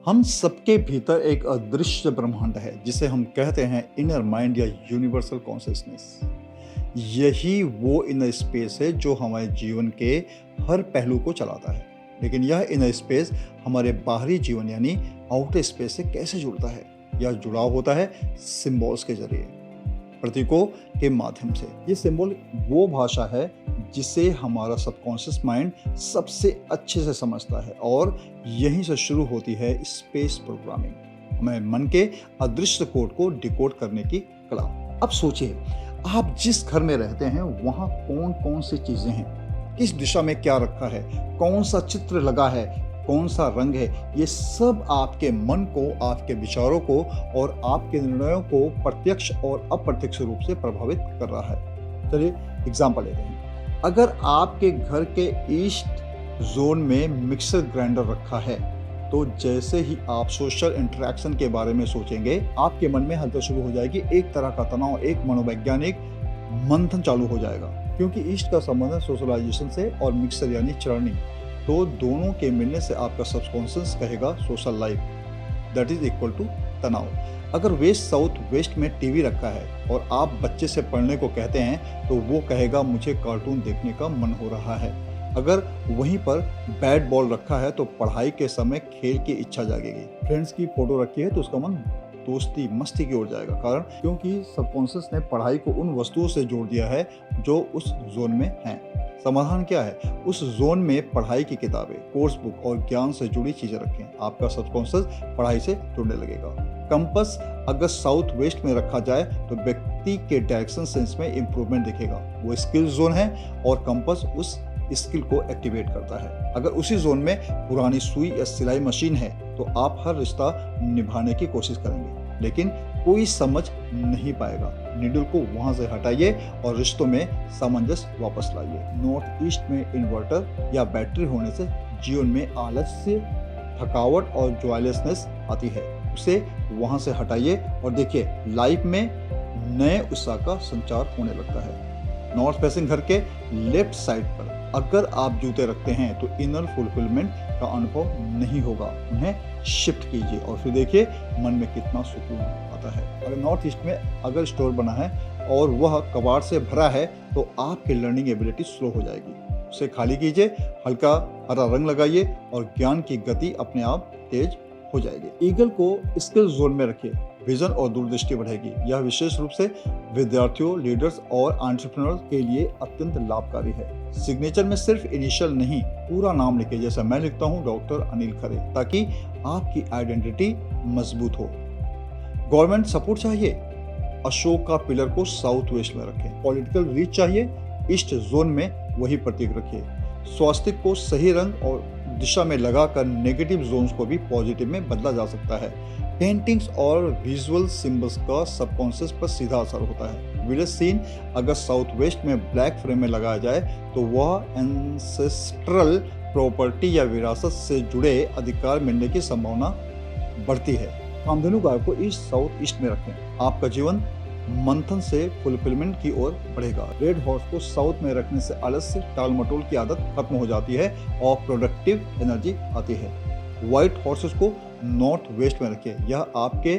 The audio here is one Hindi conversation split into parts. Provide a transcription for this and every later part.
हम सबके भीतर एक अदृश्य ब्रह्मांड है जिसे हम कहते हैं इनर माइंड या यूनिवर्सल कॉन्शियसनेस। यही वो इनर स्पेस है जो हमारे जीवन के हर पहलू को चलाता है। लेकिन यह इनर स्पेस हमारे बाहरी जीवन यानी आउटर स्पेस से कैसे जुड़ता है? यह जुड़ाव होता है सिंबल्स के जरिए, प्रतीकों के माध्यम से। ये सिंबल वो भाषा है जिसे हमारा सबकॉन्शियस माइंड सबसे अच्छे से समझता है और यहीं से शुरू होती है स्पेस प्रोग्रामिंग, हमें मन के अदृश्य कोड को डिकोड करने की कला। अब सोचिए, आप जिस घर में रहते हैं वहाँ कौन कौन सी चीजें हैं, किस दिशा में क्या रखा है, कौन सा चित्र लगा है, कौन सा रंग है, ये सब आपके मन को, आपके विचारों को और आपके निर्णयों को प्रत्यक्ष और अप्रत्यक्ष रूप से प्रभावित कर रहा है। चलिए एग्जाम्पल लेते हैं। अगर आपके घर के ईस्ट जोन में मिक्सर ग्राइंडर रखा है तो जैसे ही आप सोशल इंटरेक्शन के बारे में सोचेंगे, आपके मन में हलचल शुरू हो जाएगी। एक तरह का तनाव, एक मनोवैज्ञानिक मंथन चालू हो जाएगा, क्योंकि ईस्ट का संबंध है सोशलाइजेशन से और मिक्सर यानी चर्निंग। तो दोनों के मिलने से आपका सबकॉन्शियस कहेगा social life that is equal to तनाव। अगर वेस्ट साउथ वेस्ट में टीवी रखा है और आप बच्चे से पढ़ने को कहते हैं तो वो कहेगा मुझे कार्टून देखने का मन हो रहा है। अगर वहीं पर बैट बॉल रखा है तो पढ़ाई के समय खेल की इच्छा जागेगी। फ्रेंड्स की फोटो रखी है तो उसका मन दोस्ती मस्ती की ओर जाएगा, कारण क्योंकि सबकॉन्शियस ने पढ़ाई को उन वस्तुओं से जोड़ दिया है जो उस जोन में हैं। समाधान क्या है? उस जोन में पढ़ाई की किताबें, कोर्स बुक और ज्ञान से जुड़ी चीजें रखें। आपका सबकॉन्शियस पढ़ाई से जुड़ने लगेगा। कंपास अगर साउथ वेस्ट में रखा जाए तो व्यक्ति के डायरेक्शन सेंस में इंप्रूवमेंट दिखेगा। वो स्किल जोन है और कंपास उस स्किल को एक्टिवेट करता है। अगर उसी जोन में पुरानी सुई या सिलाई मशीन है तो आप हर रिश्ता निभाने की कोशिश करेंगे, लेकिन कोई समझ नहीं पाएगा। नीडल को वहां से हटाइए और रिश्तों में सामंजस्य वापस लाइए। नॉर्थ ईस्ट में इन्वर्टर या बैटरी होने से जीवन में आलस्य, थकावट और जॉयलेसनेस आती है। उसे वहां से हटाइए और देखिए लाइफ में नए उत्साह का संचार होने लगता है। नॉर्थ फेसिंग घर के लेफ्ट साइड पर अगर आप जूते रखते हैं तो इनर फुलफिलमेंट का अनुभव नहीं होगा। उन्हें शिफ्ट कीजिए और फिर देखिए मन में कितना सुकून आता है। अगर नॉर्थ ईस्ट में अगर स्टोर बना है और वह कबाड़ से भरा है तो आपकी लर्निंग एबिलिटी स्लो हो जाएगी। उसे खाली कीजिए, हल्का हरा रंग लगाइए और ज्ञान की गति अपने आप तेज हो जाएगी। ईगल को स्किल जोन में रखिए, विजन और दूरदृष्टि बढ़ेगी। यह विशेष रूप से विद्यार्थियों, लीडर्स और एंटरप्रेन्योर्स के लिए अत्यंत लाभकारी है। सिग्नेचर में सिर्फ इनिशियल नहीं, पूरा नाम लिखिए, जैसा मैं लिखता हूँ डॉक्टर अनिल खरे, ताकि आपकी आइडेंटिटी मजबूत हो। गवर्नमेंट सपोर्ट चाहिए, अशोक का पिलर को साउथ वेस्ट में रखें। पॉलिटिकल रीच चाहिए, ईस्ट जोन में वही प्रतीक रखिए। स्वास्तिक को सही रंग और दिशा में लगाकर नेगेटिव जोन्स को भी पॉजिटिव में बदला जा सकता है। पेंटिंग्स और विजुअल सिंबल्स का सबकॉन्शियस पर सीधा असर होता है। विलेज सीन अगर साउथ वेस्ट में ब्लैक फ्रेम में लगाया जाए तो वह एंसेस्ट्रल प्रॉपर्टी या विरासत से जुड़े अधिकार मिलने की संभावना बढ़ती है। कामधेनु गाय को ईस्ट साउथ ईस्ट में रखें, आपका जीवन मंथन से फुलफिलमेंट की ओर बढ़ेगा। रेड हॉर्स को साउथ में रखने से आलस्य, टाल मटोल की आदत खत्म हो जाती है और प्रोडक्टिव एनर्जी आती है। व्हाइट हॉर्सेस को नॉर्थ वेस्ट में रखिए, यह आपके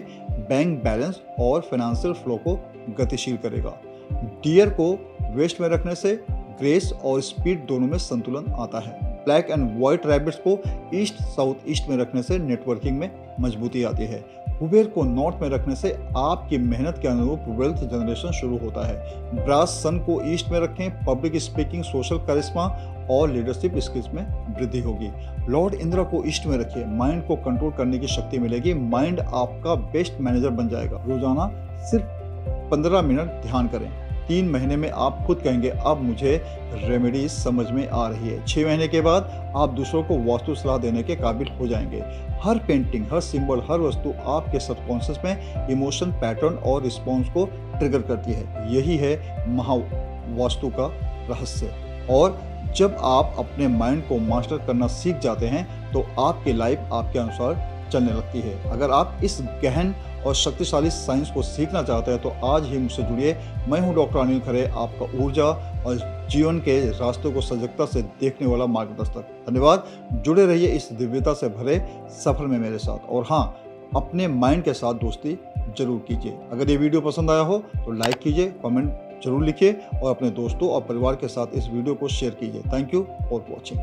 बैंक बैलेंस और फाइनेंशियल फ्लो को गतिशील करेगा। डियर को वेस्ट में रखने से ग्रेस और स्पीड दोनों में संतुलन आता है। ब्लैक एंड व्हाइट रैबिट्स को ईस्ट साउथ ईस्ट में रखने से नेटवर्किंग में मजबूती आती है। कुबेर को नॉर्थ में रखने से आपकी मेहनत के अनुरूप वेल्थ जनरेशन शुरू होता है। ब्रास सन को ईस्ट में रखें, पब्लिक स्पीकिंग, सोशल करिश्मा और लीडरशिप स्किल्स में वृद्धि होगी। लॉर्ड इंद्रा को ईस्ट में रखिए, माइंड को कंट्रोल करने की शक्ति मिलेगी। माइंड आपका बेस्ट मैनेजर बन जाएगा। रोजाना सिर्फ 15 मिनट ध्यान करें। 3 महीने में आप खुद कहेंगे अब मुझे रेमेडीज समझ में आ रही है। 6 महीने के बाद आप दूसरों को वास्तु सलाह देने के काबिल हो जाएंगे। हर पेंटिंग, हर सिंबल, हर वस्तु आपके सबकॉन्शियस में इमोशन, पैटर्न और रिस्पॉन्स को ट्रिगर करती है। यही है महावास्तु का रहस्य। और जब आप अपने माइंड को मास्टर करना सीख जाते हैं तो आपकी लाइफ आपके अनुसार चलने लगती है। अगर आप इस गहन और शक्तिशाली साइंस को सीखना चाहते हैं तो आज ही मुझसे जुड़िए। मैं हूं डॉक्टर अनिल खरे, आपका ऊर्जा, और जीवन के रास्तों को सजगता से देखने वाला मार्गदर्शक। धन्यवाद। जुड़े रहिए इस दिव्यता से भरे सफर में मेरे साथ। और हाँ, अपने माइंड के साथ दोस्ती जरूर कीजिए। अगर ये वीडियो पसंद आया हो तो लाइक कीजिए, कमेंट जरूर लिखिए और अपने दोस्तों और परिवार के साथ इस वीडियो को शेयर कीजिए। Thank you for watching.